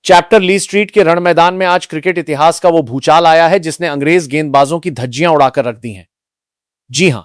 Chapter ली street के रण मैदान में आज क्रिकेट इतिहास का वो भूचाल आया है जिसने अंग्रेज गेंदबाजों की धज्जियां उड़ाकर रख दी हैं। जी हां,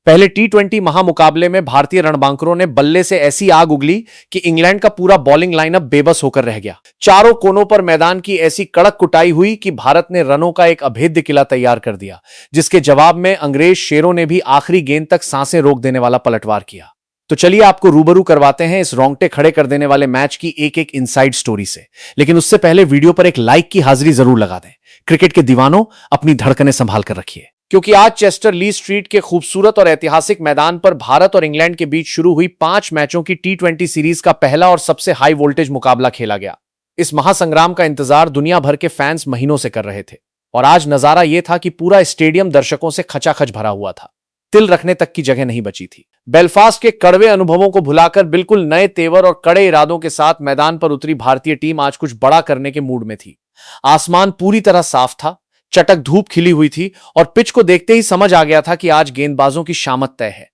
पहले टी20 महामुकाबले में भारतीय रणबांकरों ने बल्ले से ऐसी आग उगली कि इंग्लैंड का पूरा बॉलिंग लाइनअप बेबस होकर रह गया। चारों कोनों पर मैदान की ऐसी कड़क कुटाई हुई कि भारत ने रनों का एक अभेद्य किला तैयार कर दिया, जिसके जवाब में अंग्रेज शेरों ने भी आखिरी गेंद तक सांसें रोक देने वाला पलटवार किया। तो चलिए आपको रूबरू करवाते हैं इस रोंगटे खड़े कर देने वाले मैच की एक एक इनसाइड स्टोरी से। लेकिन उससे पहले वीडियो पर एक लाइक की हाजिरी जरूर लगा दें। क्रिकेट के दीवानों, अपनी धड़कनें संभाल कर रखिए, क्योंकि आज चेस्टर ली स्ट्रीट के खूबसूरत और ऐतिहासिक मैदान पर भारत और इंग्लैंड के बीच शुरू हुई 5 मैचों की टी20 सीरीज का पहला और सबसे हाई वोल्टेज मुकाबला खेला गया। इस महासंग्राम का इंतजार दुनिया भर के फैंस महीनों से कर रहे थे और आज नजारा यह था कि पूरा स्टेडियम दर्शकों से खचाखच भरा हुआ था। तिल रखने तक की जगह नहीं बची थी। बेलफास्ट के कड़वे अनुभवों को भुलाकर बिल्कुल नए तेवर और कड़े इरादों के साथ मैदान पर उतरी भारतीय टीम आज कुछ बड़ा करने के मूड में थी। आसमान पूरी तरह साफ था, चटक धूप खिली हुई थी और पिच को देखते ही समझ आ गया था कि आज गेंदबाजों की शामत तय है।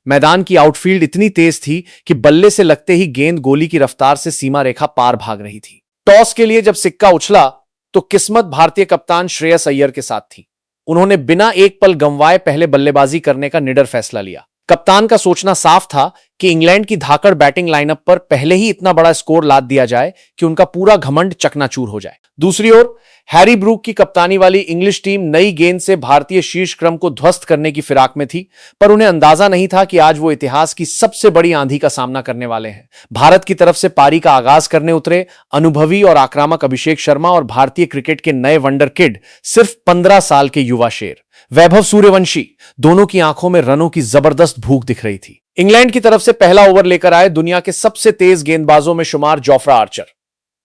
मैदान की आउटफील्ड इतनी तेज थी कि बल्ले से लगते ही गेंद गोली की रफ्तार से सीमा रेखा पार भाग रही थी। टॉस के लिए जब सिक्का उछला तो किस्मत भारतीय कप्तान श्रेयस अय्यर के साथ थी। उन्होंने बिना एक पल गंवाए पहले बल्लेबाजी करने का निडर फैसला लिया। कप्तान का सोचना साफ था कि इंग्लैंड की धाकड़ बैटिंग लाइनअप पर पहले ही इतना बड़ा स्कोर लाद दिया जाए कि उनका पूरा घमंड चकनाचूर हो जाए। दूसरी ओर हैरी ब्रूक की कप्तानी वाली इंग्लिश टीम नई गेंद से भारतीय शीर्ष क्रम को ध्वस्त करने की फिराक में थी, पर उन्हें अंदाजा नहीं था कि आज वो इतिहास की सबसे बड़ी आंधी का सामना करने वाले हैं। भारत की तरफ से पारी का आगाज करने उतरे अनुभवी और आक्रामक अभिषेक शर्मा और भारतीय क्रिकेट के नए वंडर किड सिर्फ 15 साल के युवा शेर वैभव सूर्यवंशी, दोनों की आंखों में रनों की जबरदस्त भूख दिख रही थी। इंग्लैंड की तरफ से पहला ओवर लेकर आए दुनिया के सबसे तेज गेंदबाजों में शुमार जोफ्रा आर्चर।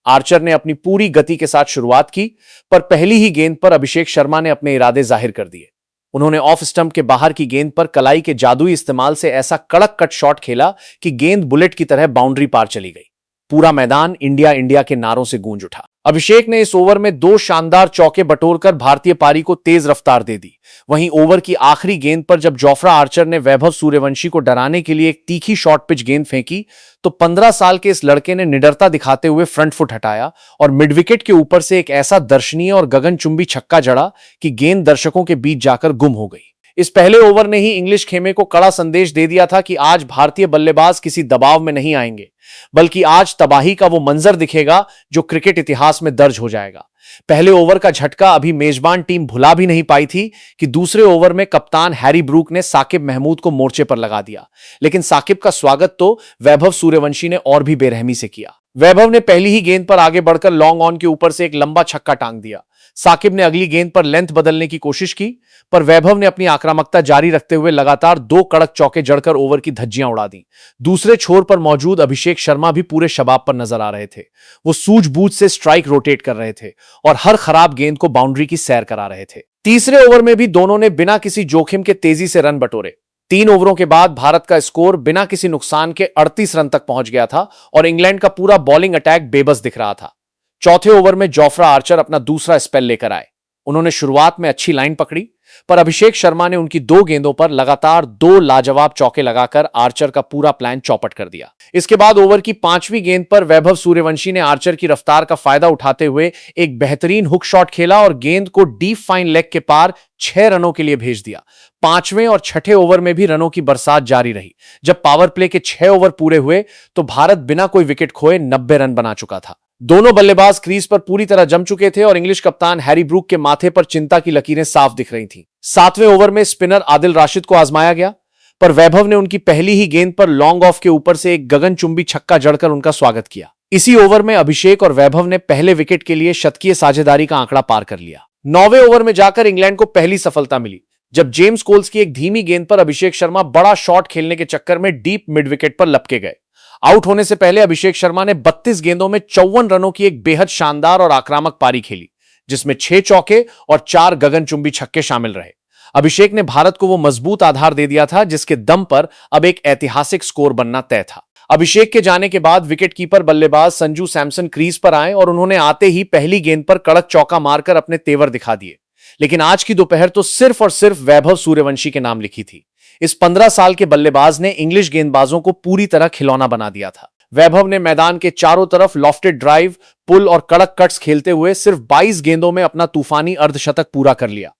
आर्चर ने अपनी पूरी गति के साथ शुरुआत की, पर पहली ही गेंद पर अभिषेक शर्मा ने अपने इरादे जाहिर कर दिए। उन्होंने ऑफ स्टंप के बाहर की गेंद पर कलाई के जादुई इस्तेमाल से ऐसा कड़क कट शॉट खेला कि गेंद बुलेट की तरह बाउंड्री पार चली गई। पूरा मैदान इंडिया इंडिया के नारों से गूंज उठा। अभिषेक ने इस ओवर में 2 शानदार चौके बटोरकर भारतीय पारी को तेज रफ्तार दे दी। वहीं ओवर की आखिरी गेंद पर जब जोफ्रा आर्चर ने वैभव सूर्यवंशी को डराने के लिए एक तीखी शॉर्ट पिच गेंद फेंकी तो 15 साल के इस लड़के ने निडरता दिखाते हुए फ्रंट फुट हटाया और मिड विकेट के ऊपर से एक ऐसा दर्शनीय और गगनचुंबी छक्का जड़ा कि गेंद दर्शकों के बीच जाकर गुम हो गई। इस पहले ओवर ने ही इंग्लिश खेमे को कड़ा संदेश दे दिया था कि आज भारतीय बल्लेबाज किसी दबाव में नहीं आएंगे, बल्कि आज तबाही का वो मंजर दिखेगा जो क्रिकेट इतिहास में दर्ज हो जाएगा। पहले ओवर का झटका अभी मेजबान टीम भुला भी नहीं पाई थी कि दूसरे ओवर में कप्तान हैरी ब्रूक ने साकिब महमूद को मोर्चे पर लगा दिया। लेकिन साकिब का स्वागत तो वैभव सूर्यवंशी ने और भी बेरहमी से किया। वैभव ने पहली ही गेंद पर आगे बढ़कर लॉन्ग ऑन के ऊपर से एक लंबा छक्का टांग दिया। साकिब ने अगली गेंद पर लेंथ बदलने की कोशिश की, पर वैभव ने अपनी आक्रामकता जारी रखते हुए लगातार 2 कड़क चौके जड़कर ओवर की धज्जियां उड़ा दी। दूसरे छोर पर मौजूद अभिषेक शर्मा भी पूरे शबाब पर नजर आ रहे थे। वो सूझबूझ से स्ट्राइक रोटेट कर रहे थे और हर खराब गेंद को बाउंड्री की सैर करा रहे थे। तीसरे ओवर में भी दोनों ने बिना किसी जोखिम के तेजी से रन बटोरे। 3 ओवरों के बाद भारत का स्कोर बिना किसी नुकसान के 38 रन तक पहुंच गया था और इंग्लैंड का पूरा बॉलिंग अटैक बेबस दिख रहा था। चौथे ओवर में जोफ्रा आर्चर अपना दूसरा स्पेल लेकर आए। उन्होंने शुरुआत में अच्छी लाइन पकड़ी, पर अभिषेक शर्मा ने उनकी 2 गेंदों पर लगातार 2 लाजवाब चौके लगाकर आर्चर का पूरा प्लान चौपट कर दिया। इसके बाद ओवर की 5वीं गेंद पर वैभव सूर्यवंशी ने आर्चर की रफ्तार का फायदा उठाते हुए एक बेहतरीन हुक शॉट खेला और गेंद को डीप फाइन लेग के पार 6 रनों के लिए भेज दिया। 5वें और 6ठे ओवर में भी रनों की बरसात जारी रही। जब पावर प्ले के 6 ओवर पूरे हुए तो भारत बिना कोई विकेट खोए 90 रन बना चुका था। दोनों बल्लेबाज क्रीज पर पूरी तरह जम चुके थे और इंग्लिश कप्तान हैरी ब्रूक के माथे पर चिंता की लकीरें साफ दिख रही थीं। 7वें ओवर में स्पिनर आदिल राशिद को आजमाया गया, पर वैभव ने उनकी पहली ही गेंद पर लॉन्ग ऑफ के ऊपर से एक गगनचुंबी छक्का जड़कर उनका स्वागत किया। इसी ओवर में अभिषेक और वैभव ने पहले विकेट के लिए शतकीय साझेदारी का आंकड़ा पार कर लिया। 9वें ओवर में जाकर इंग्लैंड को पहली सफलता मिली, जब जेम्स कोल्स की एक धीमी गेंद पर अभिषेक शर्मा बड़ा शॉट खेलने के चक्कर में डीप मिड विकेट पर लपके गए। आउट होने से पहले अभिषेक शर्मा ने 32 गेंदों में 54 रनों की एक बेहद शानदार और आक्रामक पारी खेली, जिसमें 6 चौके और 4 गगनचुंबी छक्के शामिल रहे। अभिषेक ने भारत को वो मजबूत आधार दे दिया था जिसके दम पर अब एक ऐतिहासिक स्कोर बनना तय था। अभिषेक के जाने के बाद विकेटकीपर बल्लेबाज संजू सैमसन क्रीज पर आए और उन्होंने आते ही पहली गेंद पर कड़क चौका मारकर अपने तेवर दिखा दिए। लेकिन आज की दोपहर तो सिर्फ और सिर्फ वैभव सूर्यवंशी के नाम लिखी थी। इस 15 साल के बल्लेबाज ने इंग्लिश गेंदबाजों को पूरी तरह खिलौना बना दिया था। वैभव ने मैदान के चारों तरफ लॉफ्टेड ड्राइव, पुल और कड़क कट्स खेलते हुए सिर्फ 22 गेंदों में अपना तूफानी अर्धशतक पूरा कर लिया।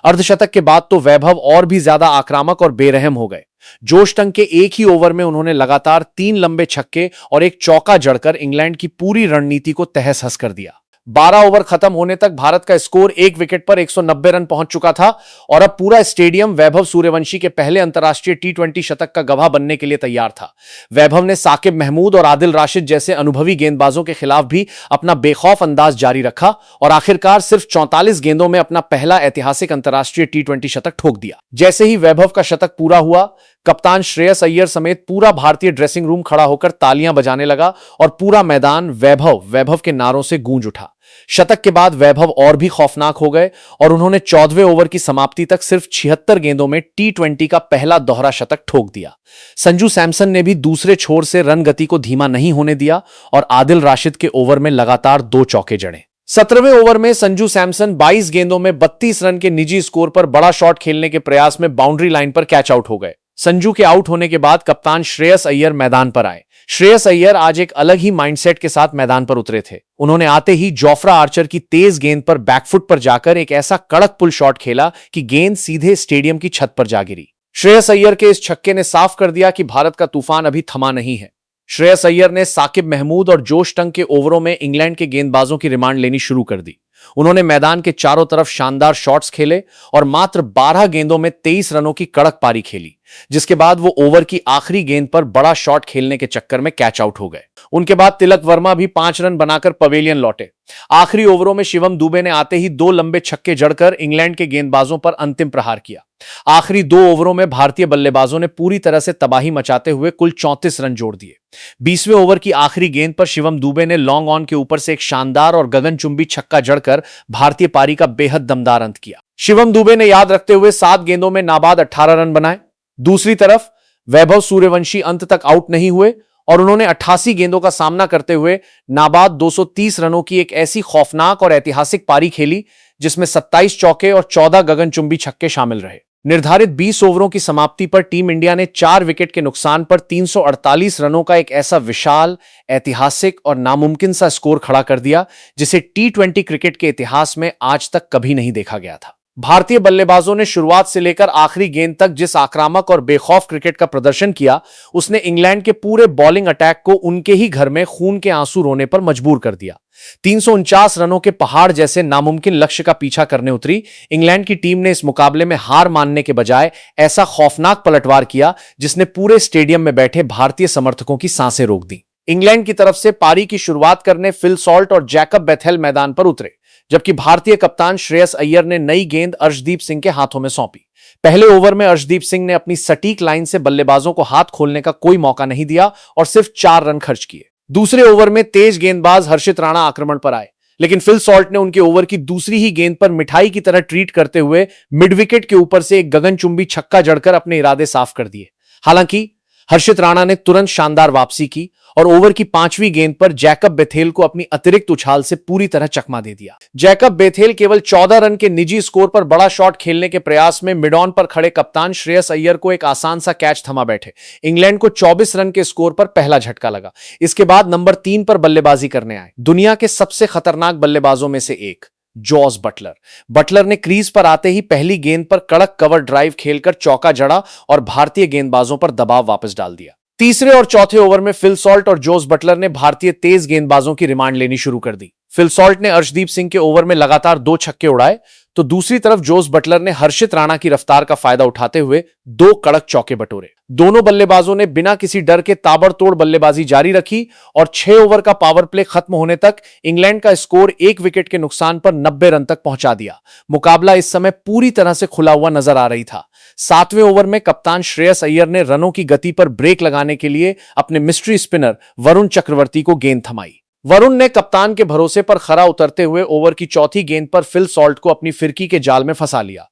अर्धशतक के बाद तो वैभव और भी ज्यादा आक्रामक और बेरहम हो गए। जोश टंग के एक ही ओवर में उन्होंने लगातार 3 लंबे छक्के और एक चौका जड़कर इंग्लैंड की पूरी रणनीति को तहस-नहस कर दिया। 12 ओवर खत्म होने तक भारत का स्कोर 1 विकेट पर 190 रन पहुंच चुका था और अब पूरा स्टेडियम वैभव सूर्यवंशी के पहले अंतर्राष्ट्रीय टी20 शतक का गवाह बनने के लिए तैयार था। वैभव ने साकिब महमूद और आदिल राशिद जैसे अनुभवी गेंदबाजों के खिलाफ भी अपना बेखौफ अंदाज जारी रखा और आखिरकार सिर्फ 44 गेंदों में अपना पहला ऐतिहासिक अंतर्राष्ट्रीय टी20 शतक ठोक दिया। जैसे ही वैभव का शतक पूरा हुआ, कप्तान श्रेयस अय्यर समेत पूरा भारतीय ड्रेसिंग रूम खड़ा होकर तालियां बजाने लगा और पूरा मैदान वैभव वैभव के नारों से गूंज उठा। शतक के बाद वैभव और भी खौफनाक हो गए और उन्होंने 14वें ओवर की समाप्ति तक सिर्फ 76 गेंदों में टी20 का पहला दोहरा शतक ठोक दिया। संजू सैमसन ने भी दूसरे छोर से रन गति को धीमा नहीं होने दिया और आदिल राशिद के ओवर में लगातार 2 चौके जड़े। 17वें ओवर में संजू सैमसन 22 गेंदों में 32 रन के निजी स्कोर पर बड़ा शॉट खेलने के प्रयास में बाउंड्री लाइन पर कैच आउट हो गए। संजू के आउट होने के बाद कप्तान श्रेयस अय्यर मैदान पर आए। श्रेयस अय्यर आज एक अलग ही माइंडसेट के साथ मैदान पर उतरे थे। उन्होंने आते ही जोफ्रा आर्चर की तेज गेंद पर बैकफुट पर जाकर एक ऐसा कड़क पुल शॉट खेला कि गेंद सीधे स्टेडियम की छत पर जा गिरी। श्रेयस अय्यर के इस छक्के ने साफ कर दिया कि भारत का तूफान अभी थमा नहीं है। श्रेयस अय्यर ने साकिब महमूद और जोश टंग के ओवरों में इंग्लैंड के गेंदबाजों की रिमांड लेनी शुरू कर दी। उन्होंने मैदान के चारों तरफ शानदार शॉट्स खेले और मात्र 12 गेंदों में 23 रनों की कड़क पारी खेली, जिसके बाद वो ओवर की आखिरी गेंद पर बड़ा शॉट खेलने के चक्कर में कैच आउट हो गए। उनके बाद तिलक वर्मा भी 5 रन बनाकर पवेलियन लौटे। आखिरी ओवरों में शिवम दुबे ने आते ही 2 लंबे छक्के जड़कर इंग्लैंड के गेंदबाजों पर अंतिम प्रहार किया। आखिरी 2 ओवरों में भारतीय बल्लेबाजों ने पूरी तरह से तबाही मचाते हुए कुल 34 रन जोड़ दिए। 20वें ओवर की आखिरी गेंद पर शिवम दुबे ने लॉन्ग ऑन के ऊपर से एक शानदार और गगनचुंबी छक्का जड़कर भारतीय पारी का बेहद दमदार अंत किया। शिवम दुबे ने याद रखते हुए 7 गेंदों में नाबाद 18 रन बनाए। दूसरी तरफ वैभव सूर्यवंशी अंत तक आउट नहीं हुए और उन्होंने 88 गेंदों का सामना करते हुए नाबाद 230 रनों की एक ऐसी खौफनाक और ऐतिहासिक पारी खेली जिसमें 27 चौके और 14 गगनचुंबी छक्के शामिल रहे। निर्धारित 20 ओवरों की समाप्ति पर टीम इंडिया ने 4 विकेट के नुकसान पर 348 रनों का एक ऐसा विशाल, ऐतिहासिक और नामुमकिन सा स्कोर खड़ा कर दिया जिसे टी20 क्रिकेट के इतिहास में आज तक कभी नहीं देखा गया था। भारतीय बल्लेबाजों ने शुरुआत से लेकर आखिरी गेंद तक जिस आक्रामक और बेखौफ क्रिकेट का प्रदर्शन किया, उसने इंग्लैंड के पूरे बॉलिंग अटैक को उनके ही घर में खून के आंसू रोने पर मजबूर कर दिया। 349 रनों के पहाड़ जैसे नामुमकिन लक्ष्य का पीछा करने उतरी इंग्लैंड की टीम ने इस मुकाबले में हार मानने के बजाय ऐसा खौफनाक पलटवार किया जिसने पूरे स्टेडियम में बैठे भारतीय समर्थकों की सांसें रोक दी। इंग्लैंड की तरफ से पारी की शुरुआत करने फिल सॉल्ट और जैकब बेथेल मैदान पर उतरे, जबकि भारतीय कप्तान श्रेयस अय्यर ने नई गेंद अर्शदीप सिंह के हाथों में सौंपी। पहले ओवर में अर्शदीप सिंह ने अपनी सटीक लाइन से बल्लेबाजों को हाथ खोलने का कोई मौका नहीं दिया और सिर्फ 4 रन खर्च किए। दूसरे ओवर में तेज गेंदबाज हर्षित राणा आक्रमण पर आए, लेकिन फिल सॉल्ट ने उनके ओवर की दूसरी ही गेंद पर मिठाई की तरह ट्रीट करते हुए मिड विकेट के ऊपर से एक गगनचुंबी छक्का जड़कर अपने इरादे साफ कर दिए। हालांकि हर्षित राणा ने तुरंत शानदार वापसी की और ओवर की 5वीं गेंद पर जैकब बेथेल को अपनी अतिरिक्त उछाल से पूरी तरह चकमा दे दिया। जैकब बेथेल केवल 14 रन के निजी स्कोर पर बड़ा शॉट खेलने के प्रयास में मिड ऑन पर खड़े कप्तान श्रेयस अय्यर को एक आसान सा कैच थमा बैठे। इंग्लैंड को 24 रन के स्कोर पर पहला झटका लगा। इसके बाद नंबर 3 पर बल्लेबाजी करने आए दुनिया के सबसे खतरनाक बल्लेबाजों में से एक जॉस बटलर। बटलर ने क्रीज पर आते ही पहली गेंद पर कड़क कवर ड्राइव खेलकर चौका जड़ा और भारतीय गेंदबाजों पर दबाव वापस डाल दिया। तीसरे और चौथे ओवर में फिल सॉल्ट और जोस बटलर ने भारतीय तेज गेंदबाजों की रिमांड लेनी शुरू कर दी। फिल सॉल्ट ने अर्शदीप सिंह के ओवर में लगातार 2 छक्के उड़ाए, तो दूसरी तरफ जोस बटलर ने हर्षित राणा की रफ्तार का फायदा उठाते हुए 2 कड़क चौके बटोरे। दोनों बल्लेबाजों ने बिना किसी डर के ताबड़तोड़ बल्लेबाजी जारी रखी और 6 ओवर का पावर प्ले खत्म होने तक इंग्लैंड का स्कोर 1 विकेट के नुकसान पर 90 रन तक पहुंचा दिया। मुकाबला इस समय पूरी तरह से खुला हुआ नजर आ रही था। 7वें ओवर में कप्तान श्रेयस अय्यर ने रनों की गति पर ब्रेक लगाने के लिए अपने मिस्ट्री स्पिनर वरुण चक्रवर्ती को गेंद थमाई। वरुण ने कप्तान के भरोसे पर खरा उतरते हुए ओवर की चौथी गेंद पर फिल सॉल्ट को अपनी फिरकी के जाल में फंसा लिया।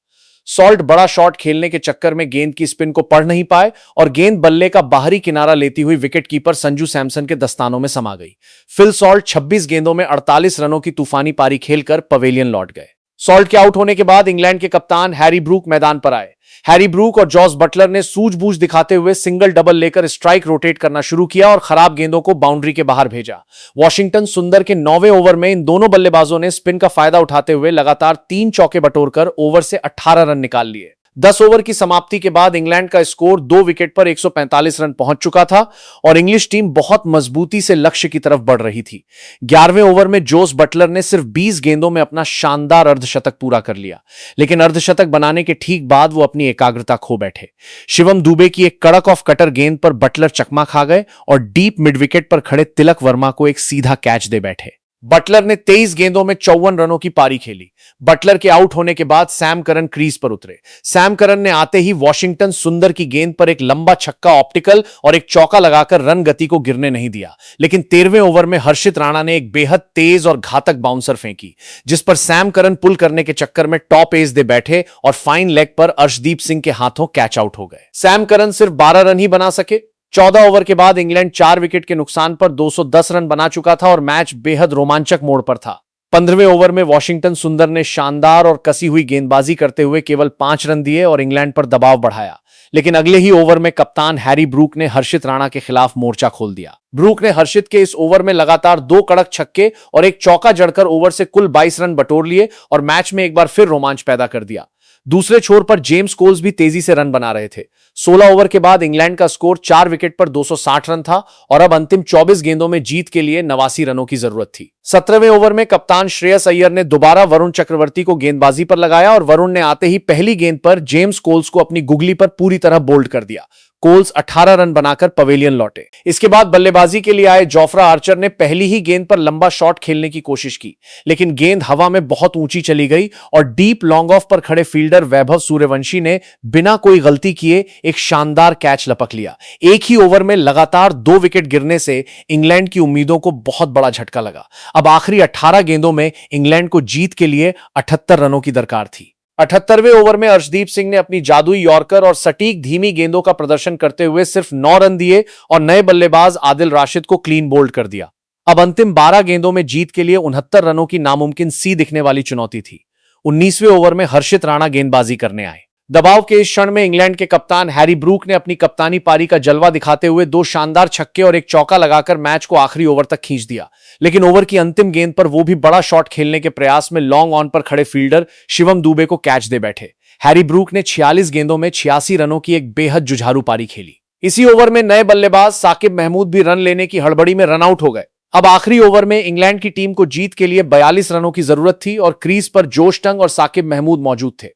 सॉल्ट बड़ा शॉट खेलने के चक्कर में गेंद की स्पिन को पढ़ नहीं पाए और गेंद बल्ले का बाहरी किनारा लेती हुई विकेटकीपर संजू सैमसन के दस्तानों में समा गई। फिल सॉल्ट 26 गेंदों में 48 रनों की तूफानी पारी खेलकर पवेलियन लौट गए। सॉल्ट के आउट होने के बाद इंग्लैंड के कप्तान हैरी ब्रूक मैदान पर आए। हैरी ब्रूक और जॉस बटलर ने सूझबूझ दिखाते हुए सिंगल डबल लेकर स्ट्राइक रोटेट करना शुरू किया और खराब गेंदों को बाउंड्री के बाहर भेजा। वॉशिंगटन सुंदर के 9वें ओवर में इन दोनों बल्लेबाजों ने स्पिन का फायदा उठाते हुए लगातार 3 चौके बटोरकर ओवर से 18 रन निकाल लिए। 10 ओवर की समाप्ति के बाद इंग्लैंड का स्कोर 2 विकेट पर 145 रन पहुंच चुका था और इंग्लिश टीम बहुत मजबूती से लक्ष्य की तरफ बढ़ रही थी। 11वें ओवर में जोस बटलर ने सिर्फ 20 गेंदों में अपना शानदार अर्धशतक पूरा कर लिया, लेकिन अर्धशतक बनाने के ठीक बाद वो अपनी एकाग्रता खो बैठे। शिवम दुबे की एक कड़क ऑफ कटर गेंद पर बटलर चकमा खा गए और डीप मिड विकेट पर खड़े तिलक वर्मा को एक सीधा कैच दे बैठे। बटलर ने 23 गेंदों में 54 रनों की पारी खेली। बटलर के आउट होने के बाद सैम करन क्रीज पर उतरे। सैम करन ने आते ही वॉशिंगटन सुंदर की गेंद पर एक लंबा छक्का ऑप्टिकल और एक चौका लगाकर रन गति को गिरने नहीं दिया, लेकिन 13वें ओवर में हर्षित राणा ने एक बेहद तेज और घातक बाउंसर फेंकी, जिस पर सैम करन पुल करने के चक्कर में टॉप एज दे बैठे और फाइन लेग पर अर्शदीप सिंह के हाथों कैच आउट हो गए। सैम करन सिर्फ 12 रन ही बना सके। 14 ओवर के बाद इंग्लैंड 4 विकेट के नुकसान पर 210 रन बना चुका था और मैच बेहद रोमांचक मोड़ पर था। 15वें ओवर में वॉशिंगटन सुंदर ने शानदार और कसी हुई गेंदबाजी करते हुए केवल 5 रन दिए और इंग्लैंड पर दबाव बढ़ाया, लेकिन अगले ही ओवर में कप्तान हैरी ब्रूक ने हर्षित राणा के खिलाफ मोर्चा खोल दिया। ब्रूक ने हर्षित के इस ओवर में लगातार 2 कड़क छक्के और एक चौका जड़कर ओवर से कुल 22 रन बटोर लिए और मैच में एक बार फिर रोमांच पैदा कर दिया। दूसरे छोर पर जेम्स कोल्स भी तेजी से रन बना रहे थे। 16 ओवर के बाद इंग्लैंड का स्कोर 4 विकेट पर 260 रन था और अब अंतिम 24 गेंदों में जीत के लिए 89 रनों की जरूरत थी। 17वें ओवर में कप्तान श्रेयस अय्यर ने दोबारा वरुण चक्रवर्ती को गेंदबाजी पर लगाया और वरुण ने आते ही पहली गेंद पर जेम्स कोल्स को अपनी गुगली पर पूरी तरह बोल्ड कर दिया। कोल्स 18 रन बनाकर पवेलियन लौटे। इसके बाद बल्लेबाजी के लिए आए जोफ्रा आर्चर ने पहली ही गेंद पर लंबा शॉट खेलने की कोशिश की, लेकिन गेंद हवा में बहुत ऊंची चली गई और डीप लॉन्ग ऑफ पर खड़े फील्डर वैभव सूर्यवंशी ने बिना कोई गलती किए एक शानदार कैच लपक लिया। एक ही ओवर में लगातार 2 विकेट गिरने से इंग्लैंड की उम्मीदों को बहुत बड़ा झटका लगा। अब आखिरी 18 गेंदों में इंग्लैंड को जीत के लिए 78 रनों की दरकार थी। 78वें ओवर में अर्शदीप सिंह ने अपनी जादुई यॉर्कर और सटीक धीमी गेंदों का प्रदर्शन करते हुए सिर्फ 9 रन दिए और नए बल्लेबाज आदिल राशिद को क्लीन बोल्ड कर दिया। अब अंतिम 12 गेंदों में जीत के लिए 69 रनों की नामुमकिन सी दिखने वाली चुनौती थी। 19वें ओवर में हर्षित राणा गेंदबाजी करने आए। दबाव के इस क्षण में इंग्लैंड के कप्तान हैरी ब्रूक ने अपनी कप्तानी पारी का जलवा दिखाते हुए 2 शानदार छक्के और एक चौका लगाकर मैच को आखिरी ओवर तक खींच दिया, लेकिन ओवर की अंतिम गेंद पर वो भी बड़ा शॉट खेलने के प्रयास में लॉन्ग ऑन पर खड़े फील्डर शिवम दुबे को कैच दे बैठे। हैरी ब्रूक ने 46 गेंदों में 86 रनों की एक बेहद जुझारू पारी खेली। इसी ओवर में नए बल्लेबाज साकिब महमूद भी रन लेने की हड़बड़ी में रन आउट हो गए। अब आखिरी ओवर में इंग्लैंड की टीम को जीत के लिए 42 रनों की जरूरत थी और क्रीज पर जोश टंग और साकिब महमूद मौजूद थे।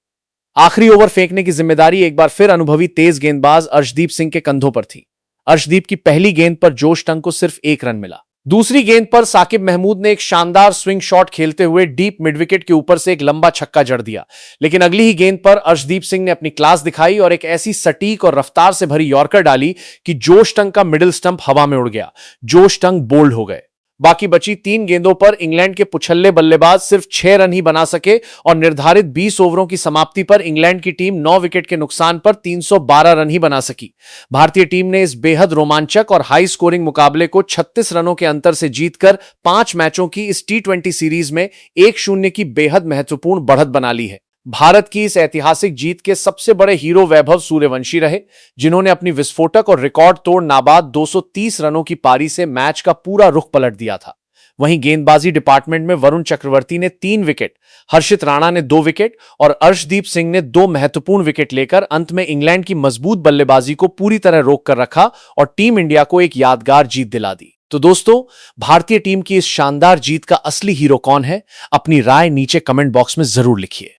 आखिरी ओवर फेंकने की जिम्मेदारी एक बार फिर अनुभवी तेज गेंदबाज अर्शदीप सिंह के कंधों पर थी। अर्शदीप की पहली गेंद पर जोश टंग को सिर्फ 1 रन मिला। दूसरी गेंद पर साकिब महमूद ने एक शानदार स्विंग शॉट खेलते हुए डीप मिड विकेट के ऊपर से एक लंबा छक्का जड़ दिया, लेकिन अगली ही गेंद पर अर्शदीप सिंह ने अपनी क्लास दिखाई और एक ऐसी सटीक और रफ्तार से भरी यॉर्कर डाली कि जोश टंग का मिडिल स्टंप हवा में उड़ गया। जोश टंग बोल्ड हो गए। बाकी बची 3 गेंदों पर इंग्लैंड के पुछल्ले बल्लेबाज सिर्फ 6 रन ही बना सके और निर्धारित 20 ओवरों की समाप्ति पर इंग्लैंड की टीम 9 विकेट के नुकसान पर 312 रन ही बना सकी। भारतीय टीम ने इस बेहद रोमांचक और हाई स्कोरिंग मुकाबले को 36 रनों के अंतर से जीतकर 5 मैचों की इस T20 सीरीज में 1-0 की बेहद महत्वपूर्ण बढ़त बना ली है। भारत की इस ऐतिहासिक जीत के सबसे बड़े हीरो वैभव सूर्यवंशी रहे, जिन्होंने अपनी विस्फोटक और रिकॉर्ड तोड़ नाबाद 230 रनों की पारी से मैच का पूरा रुख पलट दिया था। वहीं गेंदबाजी डिपार्टमेंट में वरुण चक्रवर्ती ने 3 विकेट, हर्षित राणा ने 2 विकेट और अर्शदीप सिंह ने 2 महत्वपूर्ण विकेट लेकर अंत में इंग्लैंड की मजबूत बल्लेबाजी को पूरी तरह रोक कर रखा और टीम इंडिया को एक यादगार जीत दिला दी। तो दोस्तों, भारतीय टीम की इस शानदार जीत का असली हीरो कौन है? अपनी राय नीचे कमेंट बॉक्स में जरूर लिखिए।